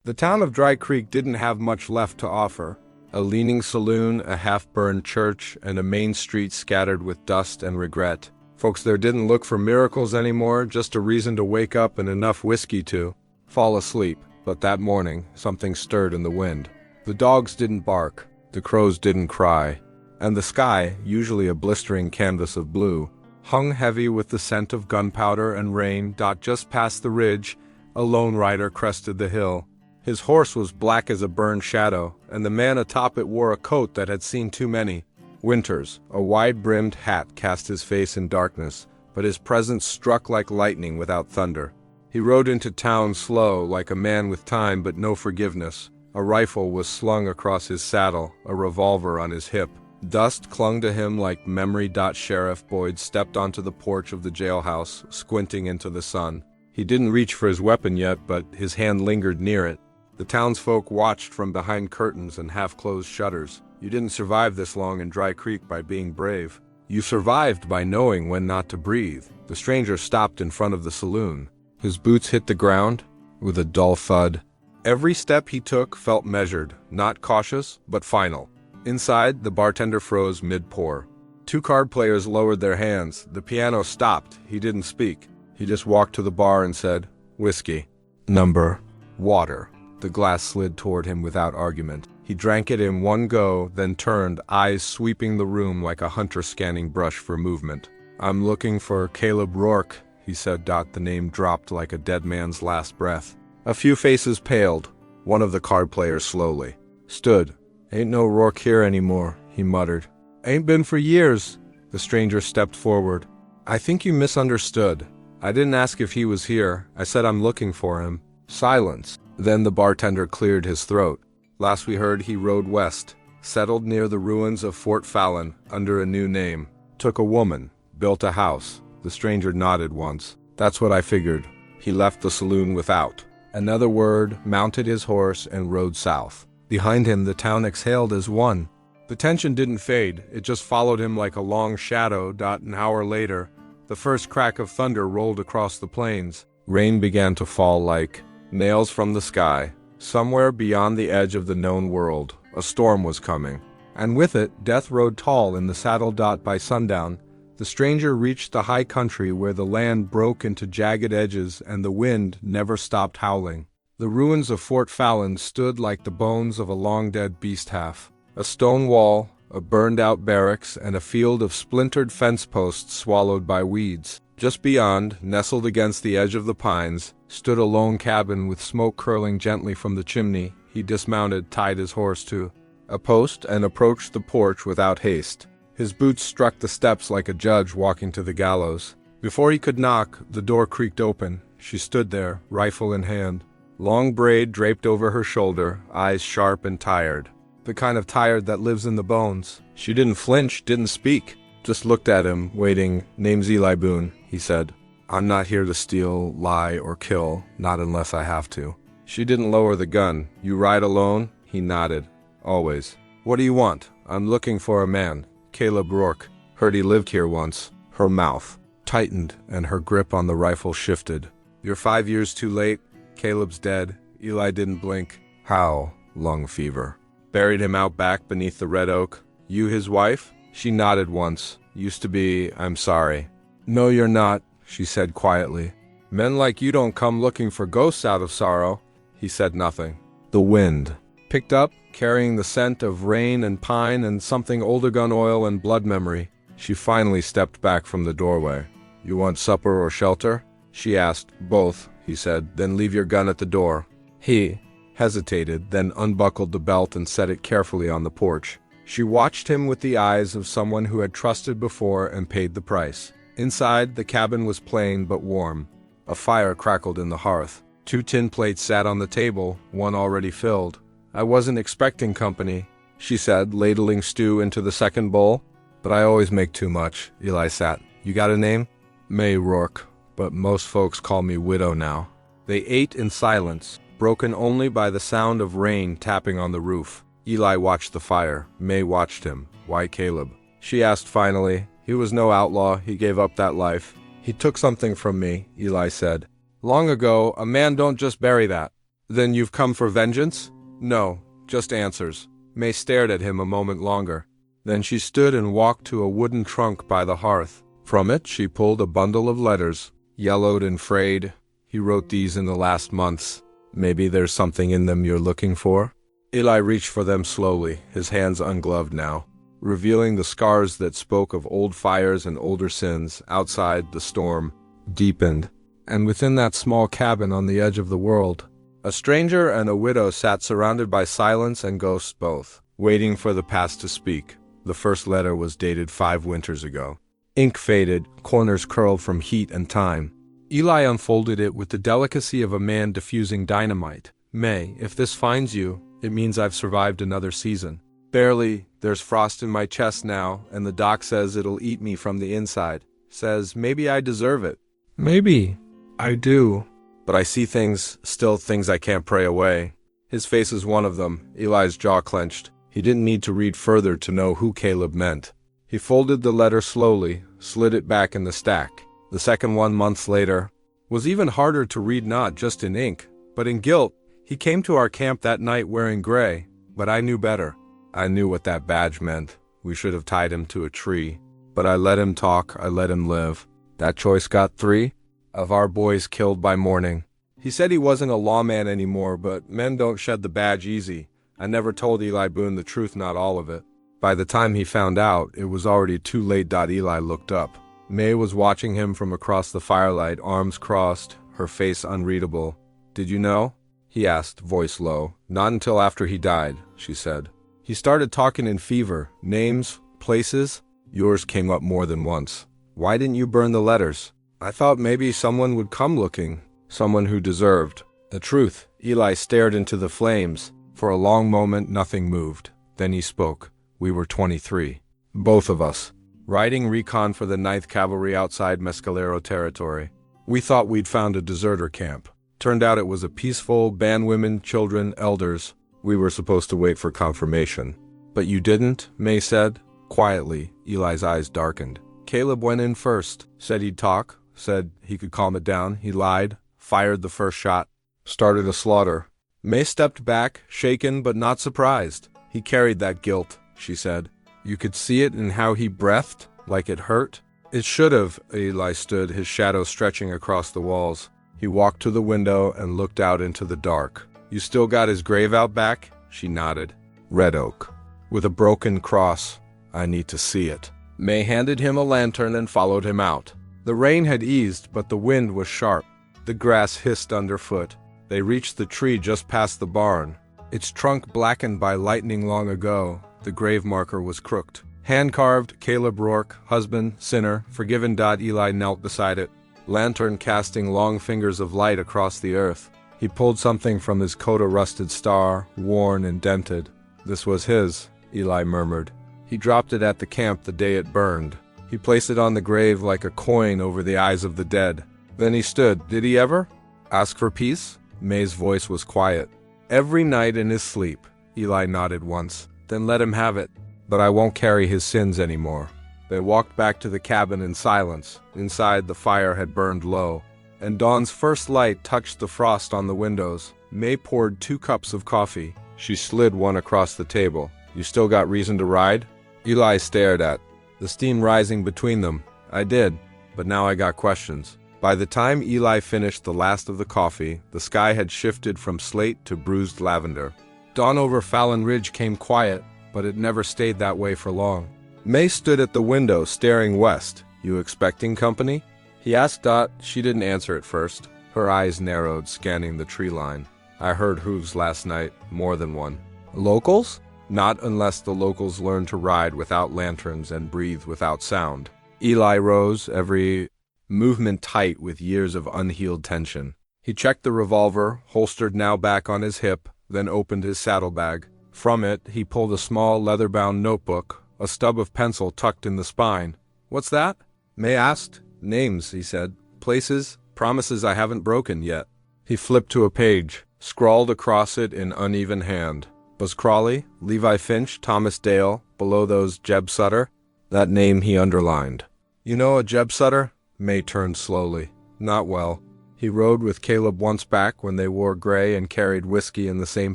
The town of Dry Creek didn't have much left to offer. A leaning saloon, a half-burned church, and a main street scattered with dust and regret. Folks there didn't look for miracles anymore, just a reason to wake up and enough whiskey to fall asleep. But that morning, something stirred in the wind. The dogs didn't bark, the crows didn't cry, and the sky, usually a blistering canvas of blue, hung heavy with the scent of gunpowder and rain. Just past the ridge, a lone rider crested the hill. His horse was black as a burned shadow, and the man atop it wore a coat that had seen too many winters. A wide-brimmed hat cast his face in darkness, but his presence struck like lightning without thunder. He rode into town slow, like a man with time but no forgiveness. A rifle was slung across his saddle, a revolver on his hip. Dust clung to him like memory. Sheriff Boyd stepped onto the porch of the jailhouse, squinting into the sun. He didn't reach for his weapon yet, but his hand lingered near it. The townsfolk watched from behind curtains and half-closed shutters. You didn't survive this long in Dry Creek by being brave. You survived by knowing when not to breathe. The stranger stopped in front of the saloon. His boots hit the ground with a dull thud. Every step he took felt measured, not cautious, but final. Inside, the bartender froze mid-pour. Two card players lowered their hands. The piano stopped. He didn't speak. He just walked to the bar and said, "Whiskey. Number. Water." The glass slid toward him without argument. He drank it in one go, then turned, eyes sweeping the room like a hunter scanning brush for movement. "I'm looking for Caleb Rourke," he said. The name dropped like a dead man's last breath. A few faces paled. One of the card players slowly stood. "Ain't no Rourke here anymore," he muttered. "Ain't been for years." The stranger stepped forward. "I think you misunderstood. I didn't ask if he was here. I said I'm looking for him." Silence. Then the bartender cleared his throat. "Last we heard, he rode west, settled near the ruins of Fort Fallon under a new name. Took a woman, built a house." The stranger nodded once. "That's what I figured." He left the saloon without another word, mounted his horse, and rode south. Behind him, the town exhaled as one. The tension didn't fade, it just followed him like a long shadow. An hour later, the first crack of thunder rolled across the plains. Rain began to fall like nails from the sky. Somewhere beyond the edge of the known world, a storm was coming. And with it, death rode tall in the saddle. By sundown, the stranger reached the high country where the land broke into jagged edges and the wind never stopped howling. The ruins of Fort Fallon stood like the bones of a long-dead beast half. A stone wall, a burned-out barracks, and a field of splintered fence posts swallowed by weeds. Just beyond, nestled against the edge of the pines, stood a lone cabin with smoke curling gently from the chimney. He dismounted, tied his horse to a post, and approached the porch without haste. His boots struck the steps like a judge walking to the gallows. Before he could knock, the door creaked open. She stood there, rifle in hand. Long braid draped over her shoulder, eyes sharp and tired. The kind of tired that lives in the bones. She didn't flinch, didn't speak. Just looked at him, waiting. "Name's Eli Boone," he said. "I'm not here to steal, lie, or kill, not unless I have to." She didn't lower the gun. "You ride alone?" He nodded. "Always." "What do you want?" "I'm looking for a man. Caleb Rourke. Heard he lived here once." Her mouth tightened and her grip on the rifle shifted. "You're 5 years too late. Caleb's dead." Eli didn't blink. "How?" "Lung fever. Buried him out back beneath the red oak." "You his wife?" She nodded once. "Used to be. I'm sorry." "No, you're not," she said quietly. "Men like you don't come looking for ghosts out of sorrow." He said nothing. The wind picked up, carrying the scent of rain and pine and something older, gun oil and blood memory. She finally stepped back from the doorway. "You want supper or shelter?" She asked. "Both," he said. "Then leave your gun at the door." He hesitated, then unbuckled the belt and set it carefully on the porch. She watched him with the eyes of someone who had trusted before and paid the price. Inside, the cabin was plain but warm. A fire crackled in the hearth. 2 tin plates sat on the table, one already filled. "I wasn't expecting company," she said, ladling stew into the second bowl. "But I always make too much." Eli sat. "You got a name?" "May Rourke, but most folks call me Widow now." They ate in silence, broken only by the sound of rain tapping on the roof. Eli watched the fire. May watched him. "Why Caleb?" She asked finally. "He was no outlaw. He gave up that life." "He took something from me," Eli said. "Long ago. A man don't just bury that." Then you've come for vengeance? No, just answers. May stared at him a moment longer. Then she stood and walked to a wooden trunk by the hearth. From it she pulled a bundle of letters, yellowed and frayed. He wrote these in the last months. Maybe there's something in them you're looking for? Eli reached for them slowly, his hands ungloved now, revealing the scars that spoke of old fires and older sins. Outside, the storm deepened, and within that small cabin on the edge of the world, a stranger and a widow sat surrounded by silence and ghosts both, waiting for the past to speak. The first letter was dated 5 winters ago. Ink faded, corners curled from heat and time. Eli unfolded it with the delicacy of a man diffusing dynamite. May, if this finds you, it means I've survived another season. Barely, there's frost in my chest now, and the doc says it'll eat me from the inside. Says maybe I deserve it. Maybe I do. But I see things, still things I can't pray away. His face is one of them. Eli's jaw clenched. He didn't need to read further to know who Caleb meant. He folded the letter slowly, slid it back in the stack. The second one, months later, was even harder to read, not just in ink, but in guilt. He came to our camp that night wearing gray, but I knew better. I knew what that badge meant. We should have tied him to a tree. But I let him talk, I let him live. That choice got 3 of our boys killed by morning. He said he wasn't a lawman anymore, but men don't shed the badge easy. I never told Eli Boone the truth, not all of it. By the time he found out, it was already too late. Eli looked up. May was watching him from across the firelight, arms crossed, her face unreadable. Did you know? He asked, voice low. Not until after he died, she said. He started talking in fever. Names, places. Yours came up more than once. Why didn't you burn the letters? I thought maybe someone would come looking. Someone who deserved. The truth. Eli stared into the flames. For a long moment, nothing moved. Then he spoke. We were 23. Both of us. Riding recon for the 9th Cavalry outside Mescalero territory. We thought we'd found a deserter camp. Turned out it was a peaceful, band women, children, elders. We were supposed to wait for confirmation. But you didn't, May said. Quietly, Eli's eyes darkened. Caleb went in first. Said he'd talk. Said he could calm it down. He lied. Fired the first shot. Started a slaughter. May stepped back, shaken but not surprised. He carried that guilt, she said. You could see it in how he breathed, like it hurt. It should have. Eli stood, his shadow stretching across the walls. He walked to the window and looked out into the dark. You still got his grave out back? She nodded. Red oak. With a broken cross. I need to see it. May handed him a lantern and followed him out. The rain had eased, but the wind was sharp. The grass hissed underfoot. They reached the tree just past the barn. Its trunk blackened by lightning long ago. The grave marker was crooked. Hand-carved, Caleb Rourke, husband, sinner, forgiven. Eli knelt beside it, lantern casting long fingers of light across the earth. He pulled something from his coat, a rusted star, worn and dented. This was his, Eli murmured. He dropped it at the camp the day it burned. He placed it on the grave like a coin over the eyes of the dead. Then he stood. Did he ever ask for peace? May's voice was quiet. Every night in his sleep. Eli nodded once. Then let him have it. But I won't carry his sins anymore. They walked back to the cabin in silence. Inside, the fire had burned low, and dawn's first light touched the frost on the windows. May poured 2 cups of coffee. She slid one across the table. You still got reason to ride? Eli stared at the steam rising between them. I did, but now I got questions. By the time Eli finished the last of the coffee, the sky had shifted from slate to bruised lavender. Dawn over Fallon Ridge came quiet, but it never stayed that way for long. May stood at the window, staring west. You expecting company? He asked. She didn't answer at first. Her eyes narrowed, scanning the tree line. I heard hooves last night, more than one. Locals? Not unless the locals learn to ride without lanterns and breathe without sound. Eli rose, every movement tight with years of unhealed tension. He checked the revolver, holstered now back on his hip, then opened his saddlebag. From it, he pulled a small leather-bound notebook, a stub of pencil tucked in the spine. What's that? May asked. Names, he said. Places, promises I haven't broken yet. He flipped to a page, scrawled across it in uneven hand. Buzz Crawley, Levi Finch, Thomas Dale, below those Jeb Sutter. That name he underlined. You know a Jeb Sutter? May turned slowly. Not well. He rode with Caleb once back when they wore gray and carried whiskey in the same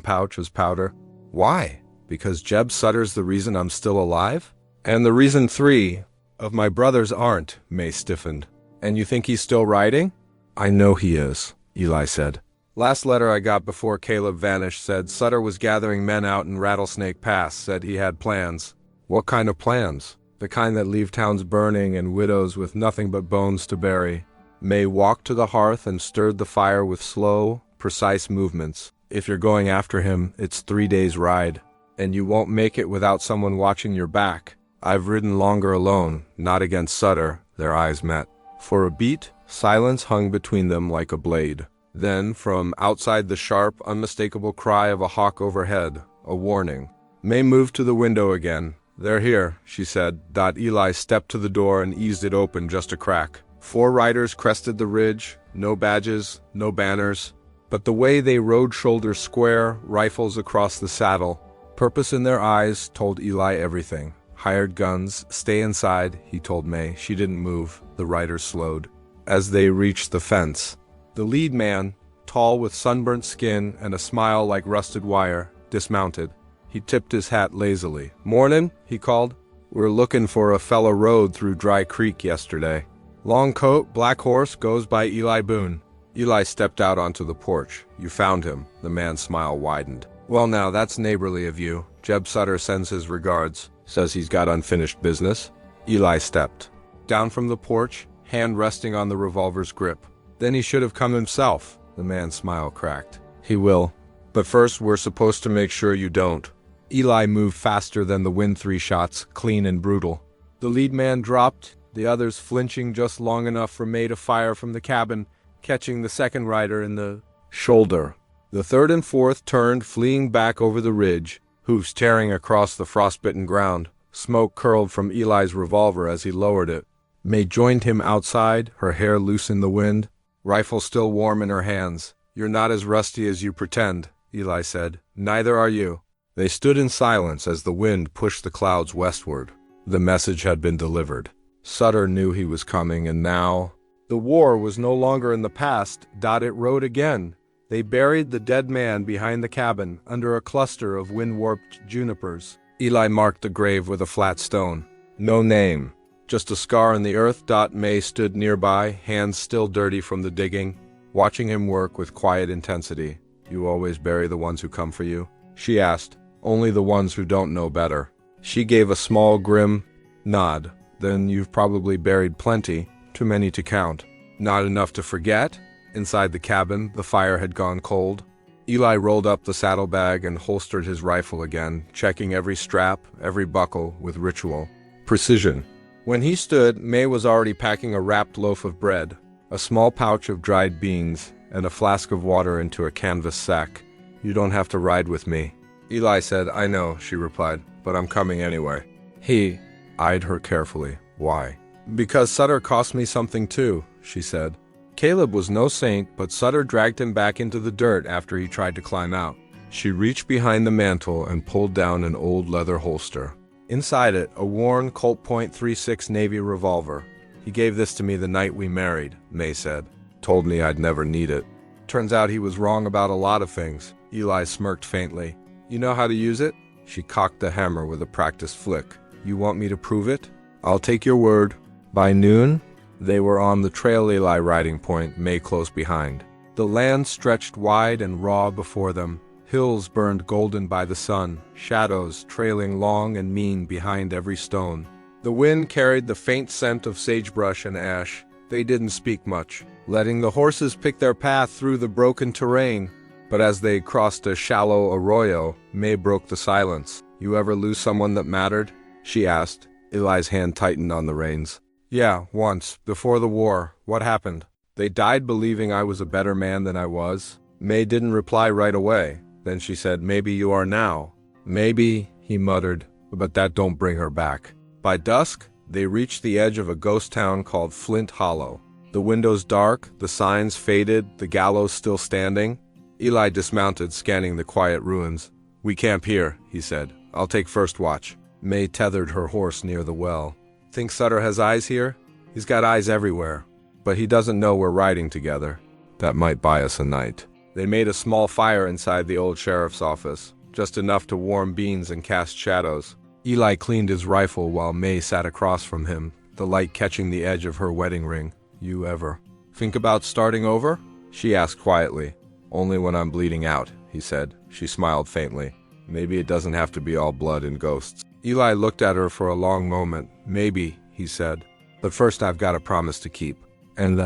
pouch as powder. Why? Because Jeb Sutter's the reason I'm still alive? And the reason 3 of my brothers aren't, May stiffened. And you think he's still riding? I know he is, Eli said. Last letter I got before Caleb vanished said Sutter was gathering men out in Rattlesnake Pass, said he had plans. What kind of plans? The kind that leave towns burning and widows with nothing but bones to bury. May walked to the hearth and stirred the fire with slow, precise movements. If you're going after him, it's 3 days' ride. And you won't make it without someone watching your back. I've ridden longer alone, not against Sutter. Their eyes met. For a beat, silence hung between them like a blade. Then, from outside the sharp, unmistakable cry of a hawk overhead, a warning. May moved to the window again. They're here, she said. Eli stepped to the door and eased it open just a crack. 4 riders crested the ridge, no badges, no banners. But the way they rode shoulders square, rifles across the saddle, purpose in their eyes, told Eli everything. Hired guns, stay inside, he told May. She didn't move. The riders slowed. As they reached the fence, the lead man, tall with sunburnt skin and a smile like rusted wire, dismounted. He tipped his hat lazily. Mornin', he called. We're looking for a fella rode through Dry Creek yesterday. Long coat, black horse, goes by Eli Boone. Eli stepped out onto the porch. You found him. The man's smile widened. Well now, that's neighborly of you. Jeb Sutter sends his regards. Says he's got unfinished business. Eli stepped down from the porch, hand resting on the revolver's grip. Then he should have come himself. The man's smile cracked. He will. But first, we're supposed to make sure you don't. Eli moved faster than the wind 3 shots, clean and brutal. The lead man dropped, the others flinching just long enough for May to fire from the cabin, catching the second rider in the shoulder. The third and fourth turned, fleeing back over the ridge, hoofs tearing across the frostbitten ground. Smoke curled from Eli's revolver as he lowered it. May joined him outside, her hair loose in the wind, rifle still warm in her hands. You're not as rusty as you pretend, Eli said. Neither are you. They stood in silence as the wind pushed the clouds westward. The message had been delivered. Sutter knew he was coming, and now the war was no longer in the past. It rode again. They buried the dead man behind the cabin, under a cluster of wind-warped junipers. Eli marked the grave with a flat stone. No name, just a scar in the earth. May stood nearby, hands still dirty from the digging, watching him work with quiet intensity. You always bury the ones who come for you? She asked. Only the ones who don't know better. She gave a small, grim nod. Then you've probably buried plenty, too many to count. Not enough to forget? Inside the cabin, the fire had gone cold. Eli rolled up the saddlebag and holstered his rifle again, checking every strap, every buckle with ritual precision. When he stood, May was already packing a wrapped loaf of bread, a small pouch of dried beans, and a flask of water into a canvas sack. You don't have to ride with me. Eli said, I know, she replied, but I'm coming anyway. He eyed her carefully. Why? Because Sutter cost me something too, she said. Caleb was no saint, but Sutter dragged him back into the dirt after he tried to climb out. She reached behind the mantel and pulled down an old leather holster. Inside it, a worn Colt .36 Navy revolver. He gave this to me the night we married, May said. Told me I'd never need it. Turns out he was wrong about a lot of things. Eli smirked faintly. You know how to use it? She cocked the hammer with a practiced flick. You want me to prove it? I'll take your word. By noon, they were on the trail Eli riding point, May close behind. The land stretched wide and raw before them. Hills burned golden by the sun, shadows trailing long and mean behind every stone. The wind carried the faint scent of sagebrush and ash. They didn't speak much, letting the horses pick their path through the broken terrain. But as they crossed a shallow arroyo, May broke the silence. You ever lose someone that mattered? She asked. Eli's hand tightened on the reins. Yeah, once, before the war. What happened? They died believing I was a better man than I was. May didn't reply right away. Then she said, maybe you are now. Maybe, he muttered, but that don't bring her back. By dusk, they reached the edge of a ghost town called Flint Hollow. The windows dark, the signs faded, the gallows still standing. Eli dismounted, scanning the quiet ruins. We camp here, he said. I'll take first watch. May tethered her horse near the well. Think Sutter has eyes here? He's got eyes everywhere. But he doesn't know we're riding together. That might buy us a night. They made a small fire inside the old sheriff's office, just enough to warm beans and cast shadows. Eli cleaned his rifle while May sat across from him, the light catching the edge of her wedding ring. You ever think about starting over? She asked quietly. Only when I'm bleeding out, he said. She smiled faintly. Maybe it doesn't have to be all blood and ghosts. Eli looked at her for a long moment. Maybe, he said. But first I've got a promise to keep. And,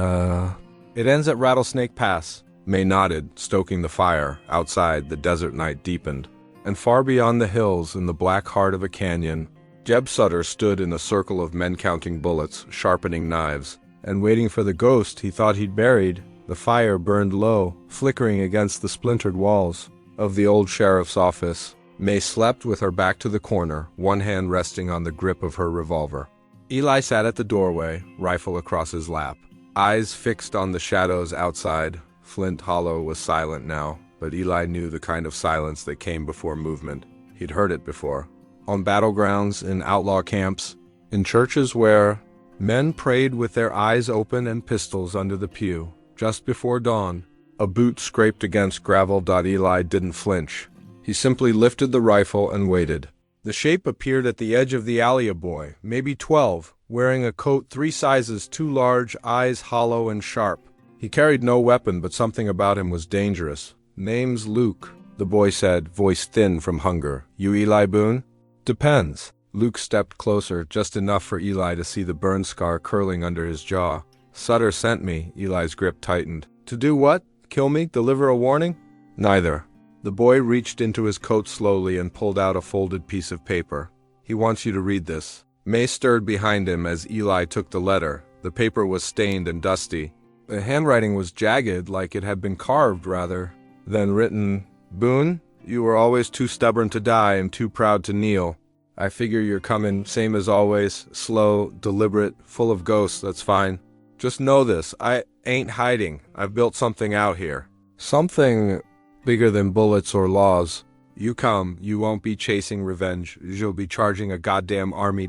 It ends at Rattlesnake Pass. May nodded, stoking the fire. Outside, the desert night deepened. And far beyond the hills, in the black heart of a canyon, Jeb Sutter stood in a circle of men counting bullets, sharpening knives. And waiting for the ghost he thought he'd buried, the fire burned low, flickering against the splintered walls of the old sheriff's office. May slept with her back to the corner, one hand resting on the grip of her revolver. Eli sat at the doorway, rifle across his lap. Eyes fixed on the shadows outside. Flint Hollow was silent now, but Eli knew the kind of silence that came before movement. He'd heard it before. On battlegrounds, in outlaw camps, in churches where men prayed with their eyes open and pistols under the pew. Just before dawn, a boot scraped against gravel. Eli didn't flinch. He simply lifted the rifle and waited. The shape appeared at the edge of the alley, a boy, maybe 12, wearing a coat 3 sizes too large, eyes hollow and sharp. He carried no weapon, but something about him was dangerous. Name's Luke, the boy said, voice thin from hunger. You Eli Boone? Depends. Luke stepped closer, just enough for Eli to see the burn scar curling under his jaw. Sutter sent me. Eli's grip tightened. To do what? Kill me? Deliver a warning? Neither. The boy reached into his coat slowly and pulled out a folded piece of paper. He wants you to read this. May stirred behind him as Eli took the letter. The paper was stained and dusty. The handwriting was jagged, like it had been carved, rather than written. Boone, you were always too stubborn to die and too proud to kneel. I figure you're coming, same as always, slow, deliberate, full of ghosts, that's fine. Just know this, I ain't hiding. I've built something out here. Something bigger than bullets or laws. You come, you won't be chasing revenge. You'll be charging a goddamn army.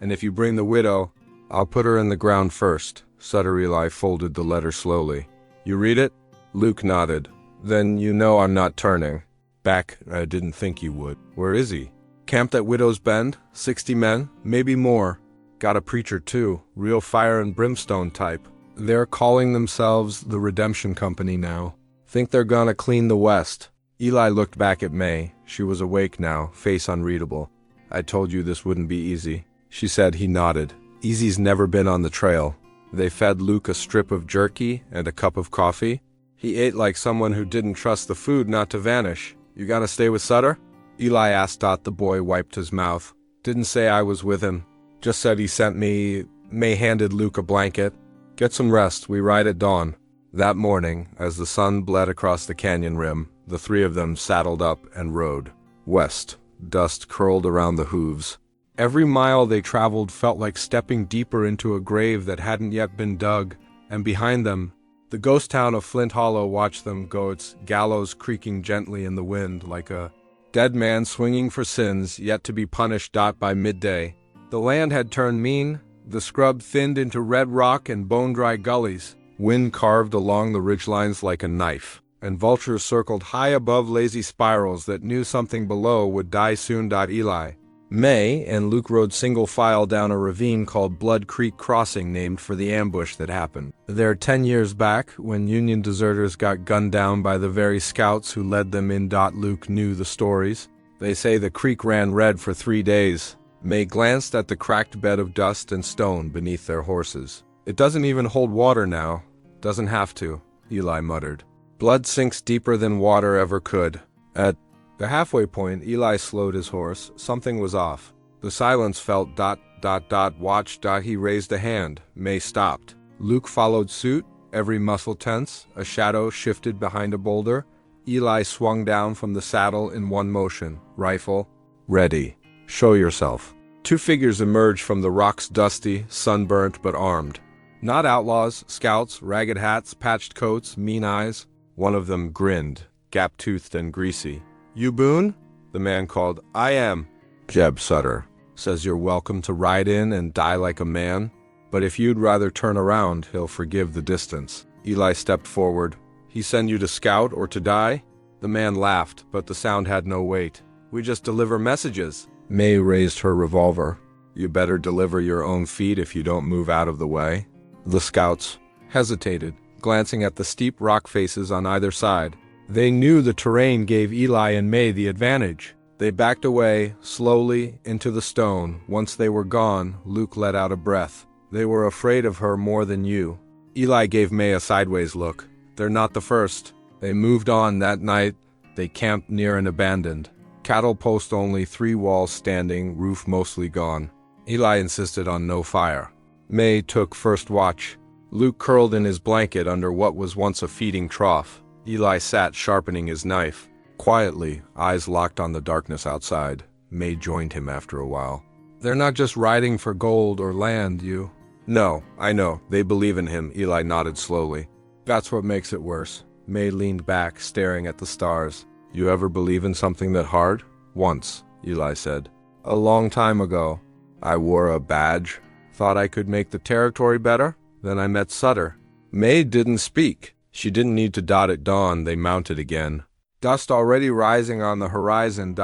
And if you bring the widow, I'll put her in the ground first. Sutter. Eli folded the letter slowly. You read it? Luke nodded. Then you know I'm not turning back. I didn't think you would. Where is he? Camped at Widow's Bend. 60 men, maybe more. Got a preacher too, real fire and brimstone type. They're calling themselves the Redemption Company now. Think they're gonna clean the West. Eli looked back at May. She was awake now, face unreadable. I told you this wouldn't be easy, she said. He nodded. Easy's never been on the trail. They fed Luke a strip of jerky and a cup of coffee. He ate like someone who didn't trust the food not to vanish. You gonna stay with Sutter? Eli asked. The boy wiped his mouth. Didn't say I was with him. Just said he sent me. May handed Luke a blanket. Get some rest, we ride at dawn. That morning, as the sun bled across the canyon rim, the 3 of them saddled up and rode west. Dust curled around the hooves. Every mile they traveled felt like stepping deeper into a grave that hadn't yet been dug, and behind them, the ghost town of Flint Hollow watched them go, its gallows creaking gently in the wind like a dead man swinging for sins yet to be punished. By midday, the land had turned mean, the scrub thinned into red rock and bone-dry gullies. Wind carved along the ridgelines like a knife, and vultures circled high above lazy spirals that knew something below would die soon. Eli, May, and Luke rode single file down a ravine called Blood Creek Crossing, named for the ambush that happened there 10 years back when Union deserters got gunned down by the very scouts who led them in. Luke knew the stories. They say the creek ran red for 3 days. May glanced at the cracked bed of dust and stone beneath their horses. It doesn't even hold water now. Doesn't have to, Eli muttered. Blood sinks deeper than water ever could. At the halfway point, Eli slowed his horse. Something was off. The silence felt ... Watch. He raised a hand. May stopped. Luke followed suit, every muscle tense. A shadow shifted behind a boulder. Eli swung down from the saddle in one motion. Rifle, ready. Show yourself. 2 figures emerged from the rocks, dusty, sunburnt, but armed. Not outlaws, scouts, ragged hats, patched coats, mean eyes. One of them grinned, gap-toothed and greasy. You Boone? The man called. I am. Jeb Sutter. Says you're welcome to ride in and die like a man, but if you'd rather turn around, he'll forgive the distance. Eli stepped forward. "He send you to scout or to die?" The man laughed, but the sound had no weight. "We just deliver messages." May raised her revolver. "You better deliver your own feet if you don't move out of the way." The scouts hesitated, glancing at the steep rock faces on either side. They knew the terrain gave Eli and May the advantage. They backed away, slowly, into the stone. Once they were gone, Luke let out a breath. "They were afraid of her more than you." Eli gave May a sideways look. "They're not the first." They moved on that night. They camped near an abandoned cattle post, only 3 walls standing, roof mostly gone. Eli insisted on no fire. May took first watch. Luke curled in his blanket under what was once a feeding trough. Eli sat sharpening his knife. Quietly, eyes locked on the darkness outside. May joined him after a while. "They're not just riding for gold or land, you." "No, I know. They believe in him." Eli nodded slowly. "That's what makes it worse." May leaned back, staring at the stars. "You ever believe in something that hard?" "Once," Eli said. "A long time ago. I wore a badge. Thought I could make the territory better. Then I met Sutter." May didn't speak. She didn't need to. At dawn, they mounted again. Dust already rising on the horizon.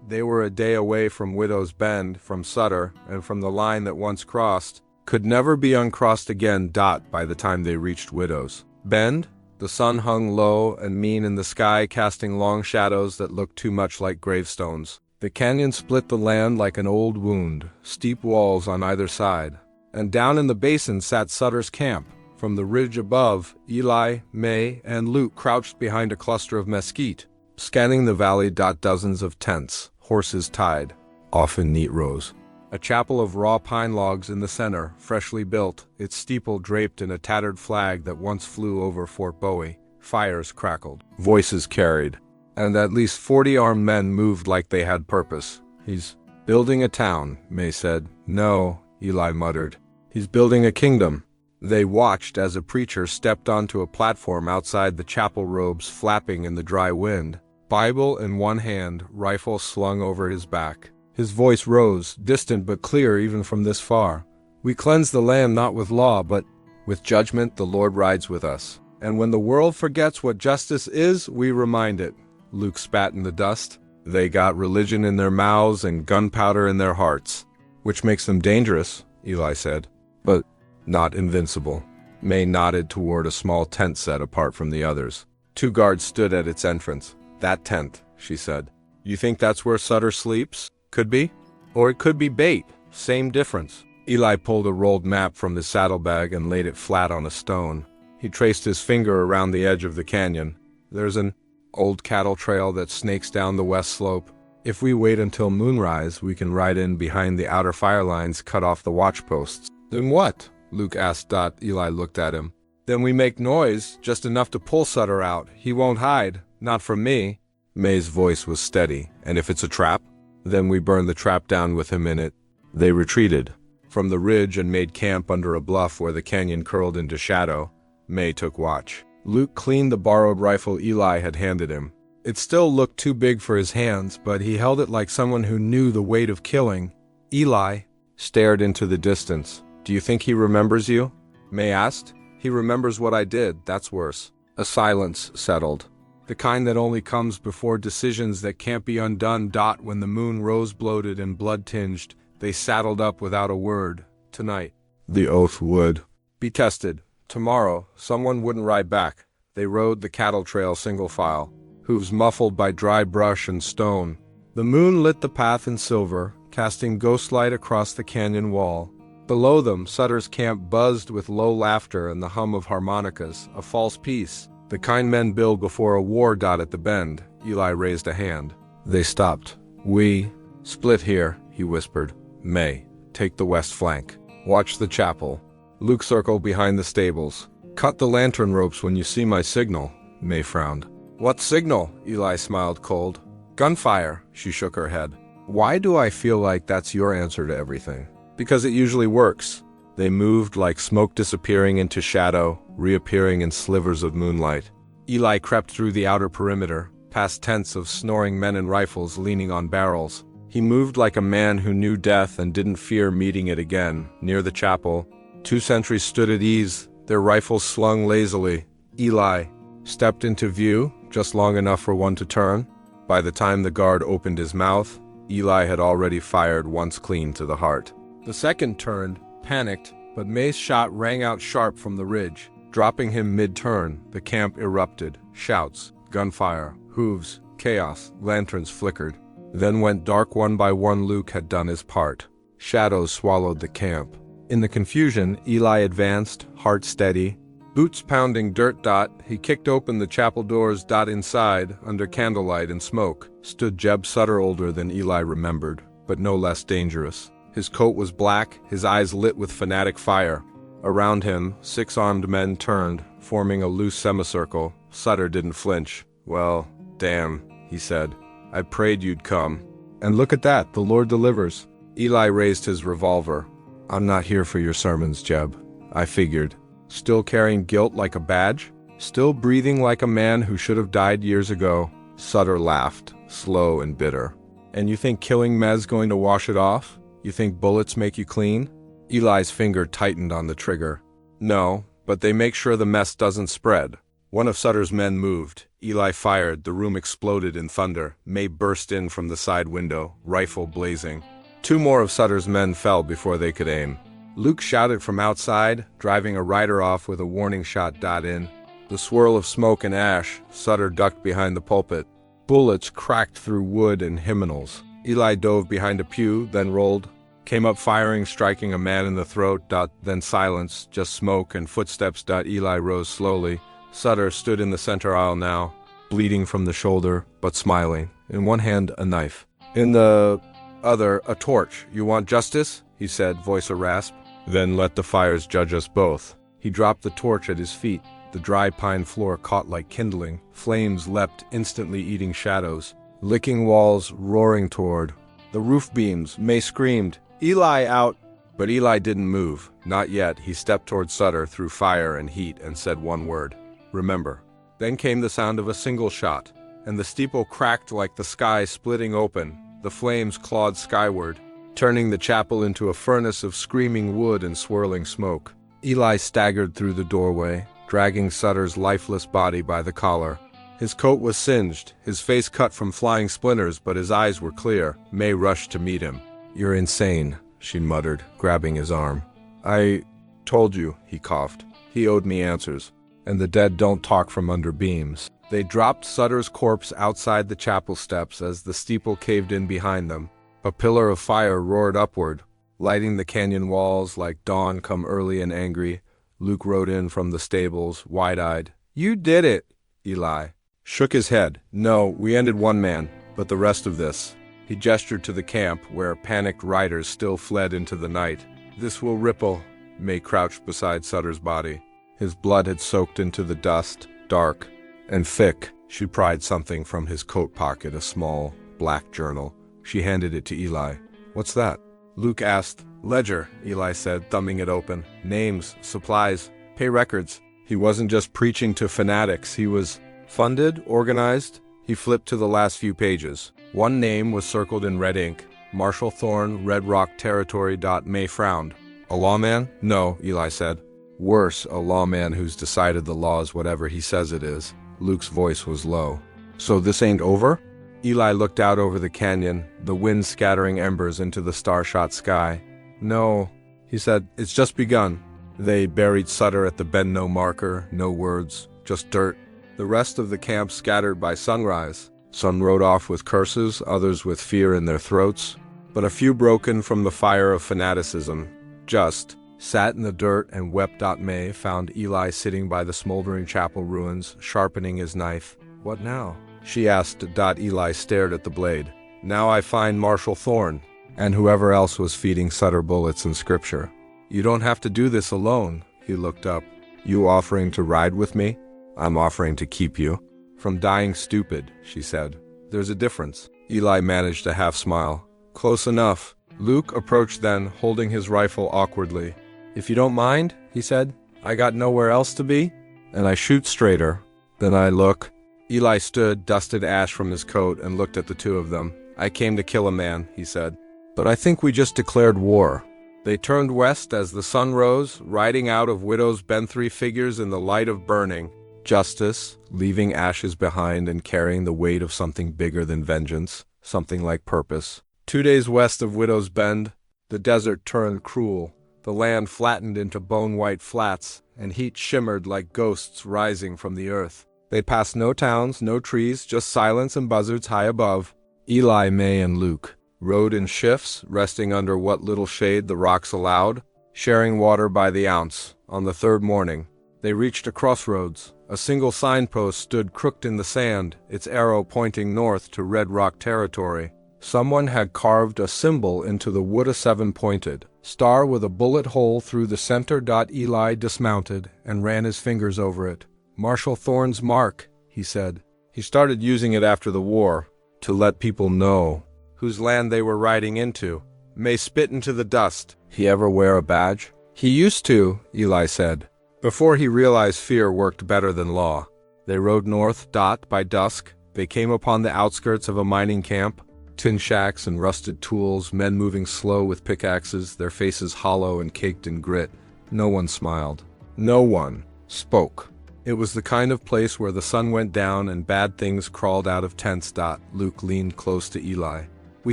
They were a day away from Widow's Bend, from Sutter, and from the line that once crossed could never be uncrossed again. By the time they reached Widow's Bend, the sun hung low and mean in the sky, casting long shadows that looked too much like gravestones. The canyon split the land like an old wound, steep walls on either side. And down in the basin sat Sutter's camp. From the ridge above, Eli, May, and Luke crouched behind a cluster of mesquite, scanning the valley. Dozens of tents, horses tied, off in neat rows. A chapel of raw pine logs in the center, freshly built, its steeple draped in a tattered flag that once flew over Fort Bowie. Fires crackled, voices carried, and at least 40 armed men moved like they had purpose. "He's building a town," May said. "No," Eli muttered. "He's building a kingdom." They watched as a preacher stepped onto a platform outside the chapel, robes flapping in the dry wind, Bible in one hand, rifle slung over his back. His voice rose, distant but clear even from this far. "We cleanse the land not with law, but with judgment. The Lord rides with us. And when the world forgets what justice is, we remind it." Luke spat in the dust. "They got religion in their mouths and gunpowder in their hearts." "Which makes them dangerous," Eli said. "But not invincible." May nodded toward a small tent set apart from the others. 2 guards stood at its entrance. "That tent," she said. "You think that's where Sutter sleeps?" "Could be. Or it could be bait. Same difference." Eli pulled a rolled map from his saddlebag and laid it flat on a stone. He traced his finger around the edge of the canyon. "There's an old cattle trail that snakes down the west slope. If we wait until moonrise, we can ride in behind the outer fire lines, cut off the watch posts." "Then what?" Luke asked. Eli looked at him. "Then we make noise, just enough to pull Sutter out. He won't hide. Not from me." May's voice was steady. "And if it's a trap?" "Then we burn the trap down with him in it." They retreated from the ridge and made camp under a bluff where the canyon curled into shadow. May took watch. Luke cleaned the borrowed rifle Eli had handed him. It still looked too big for his hands, but he held it like someone who knew the weight of killing. Eli stared into the distance. "Do you think he remembers you?" May asked. "He remembers what I did. That's worse." A silence settled. The kind that only comes before decisions that can't be undone. When the moon rose bloated and blood-tinged, they saddled up without a word. Tonight, the oath would be tested. Tomorrow, someone wouldn't ride back. They rode the cattle trail single file, hooves muffled by dry brush and stone. The moon lit the path in silver, casting ghostlight across the canyon wall. Below them, Sutter's camp buzzed with low laughter and the hum of harmonicas, a false peace. The kind men build before a war. At the bend, Eli raised a hand. They stopped. "We split here," he whispered. "May, take the west flank. Watch the chapel." Luke circled behind the stables. "Cut the lantern ropes when you see my signal." May frowned. "What signal?" Eli smiled cold. "Gunfire." She shook her head. "Why do I feel like that's your answer to everything?" "Because it usually works." They moved like smoke, disappearing into shadow, reappearing in slivers of moonlight. Eli crept through the outer perimeter, past tents of snoring men and rifles leaning on barrels. He moved like a man who knew death and didn't fear meeting it again. Near the chapel, 2 sentries stood at ease, their rifles slung lazily. Eli stepped into view, just long enough for one to turn. By the time the guard opened his mouth, Eli had already fired once clean to the heart. The second turned, panicked, but May's shot rang out sharp from the ridge. Dropping him mid-turn, the camp erupted. Shouts, gunfire, hooves, chaos, lanterns flickered. Then went dark one by one. Luke had done his part. Shadows swallowed the camp. In the confusion, Eli advanced, heart steady. Boots pounding dirt. He kicked open the chapel doors. Inside, under candlelight and smoke, stood Jeb Sutter, older than Eli remembered, but no less dangerous. His coat was black, his eyes lit with fanatic fire. Around him, 6 armed men turned, forming a loose semicircle. Sutter didn't flinch. "Well, damn," he said. "I prayed you'd come. And look at that, the Lord delivers." Eli raised his revolver. "I'm not here for your sermons, Jeb. I figured. Still carrying guilt like a badge? Still breathing like a man who should have died years ago?" Sutter laughed, slow and bitter. "And you think killing Mez going to wash it off? You think bullets make you clean?" Eli's finger tightened on the trigger. "No, but they make sure the mess doesn't spread." One of Sutter's men moved. Eli fired. The room exploded in thunder. May burst in from the side window, rifle blazing. 2 more of Sutter's men fell before they could aim. Luke shouted from outside, driving a rider off with a warning shot. In the swirl of smoke and ash, Sutter ducked behind the pulpit. Bullets cracked through wood and hymnals. Eli dove behind a pew, then rolled. Came up firing, striking a man in the throat. Then silence, just smoke and footsteps. Eli rose slowly. Sutter stood in the center aisle now, bleeding from the shoulder, but smiling. In one hand, a knife. In the other, a torch. "You want justice?" he said, voice a rasp. "Then let the fires judge us both." He dropped the torch at his feet. The dry pine floor caught like kindling. Flames leapt, instantly eating shadows. Licking walls, roaring toward. The roof beams. May screamed, "Eli out!" But Eli didn't move. Not yet. He stepped toward Sutter through fire and heat and said one word. "Remember." Then came the sound of a single shot, and the steeple cracked like the sky splitting open. The flames clawed skyward, turning the chapel into a furnace of screaming wood and swirling smoke. Eli staggered through the doorway, dragging Sutter's lifeless body by the collar. His coat was singed, his face cut from flying splinters, but his eyes were clear. May rushed to meet him. "You're insane," she muttered, grabbing his arm. "I told you," he coughed. "He owed me answers. And the dead don't talk from under beams." They dropped Sutter's corpse outside the chapel steps as the steeple caved in behind them. A pillar of fire roared upward, lighting the canyon walls like dawn come early and angry. Luke rode in from the stables, wide-eyed. "You did it!" Eli shook his head. "No, we ended one man, but the rest of this." He gestured to the camp, where panicked riders still fled into the night. "This will ripple." May crouched beside Sutter's body. His blood had soaked into the dust, dark and thick. She pried something from his coat pocket, a small, black journal. She handed it to Eli. "What's that?" Luke asked. "Ledger," Eli said, thumbing it open. "Names, supplies, pay records." He wasn't just preaching to fanatics. He was funded, organized. He flipped to the last few pages. One name was circled in red ink. Marshal Thorne, Red Rock Territory. May frowned. "A lawman?" "No," Eli said. "Worse, a lawman who's decided the law is whatever he says it is." Luke's voice was low. "So this ain't over?" Eli looked out over the canyon, the wind scattering embers into the star-shot sky. "No," he said, "it's just begun." They buried Sutter at the bend-no marker, no words, just dirt. The rest of the camp scattered by sunrise. Some rode off with curses, others with fear in their throats, but a few broken from the fire of fanaticism. Just sat in the dirt and wept. May found Eli sitting by the smoldering chapel ruins, sharpening his knife. "What now?" she asked. Eli stared at the blade. "Now I find Marshal Thorne, and whoever else was feeding Sutter bullets and scripture." "You don't have to do this alone." He looked up. "You offering to ride with me?" "I'm offering to keep you from dying stupid," she said. "There's a difference." Eli managed a half smile. "Close enough." Luke approached then, holding his rifle awkwardly. "If you don't mind," he said, "I got nowhere else to be, and I shoot straighter than I look." Eli stood, dusted ash from his coat, and looked at the two of them. "I came to kill a man," he said. "But I think we just declared war." They turned west as the sun rose, riding out of Widow's bent 3 figures in the light of burning. Justice, leaving ashes behind and carrying the weight of something bigger than vengeance, something like purpose. 2 days west of Widow's Bend, the desert turned cruel. The land flattened into bone-white flats, and heat shimmered like ghosts rising from the earth. They passed no towns, no trees, just silence and buzzards high above. Eli, May, and Luke rode in shifts, resting under what little shade the rocks allowed, sharing water by the ounce. On the third morning, they reached a crossroads. A single signpost stood crooked in the sand, its arrow pointing north to Red Rock territory. Someone had carved a symbol into the wood, a seven-pointed star with a bullet hole through the center. Eli dismounted and ran his fingers over it. Marshal Thorne's mark, he said. He started using it after the war, to let people know whose land they were riding into. May spit into the dust. He ever wear a badge? He used to, Eli said, before he realized fear worked better than law. They rode north. By dusk, they came upon the outskirts of a mining camp. Tin shacks and rusted tools, men moving slow with pickaxes, their faces hollow and caked in grit. No one smiled. No one spoke. It was the kind of place where the sun went down and bad things crawled out of tents. Luke leaned close to Eli. We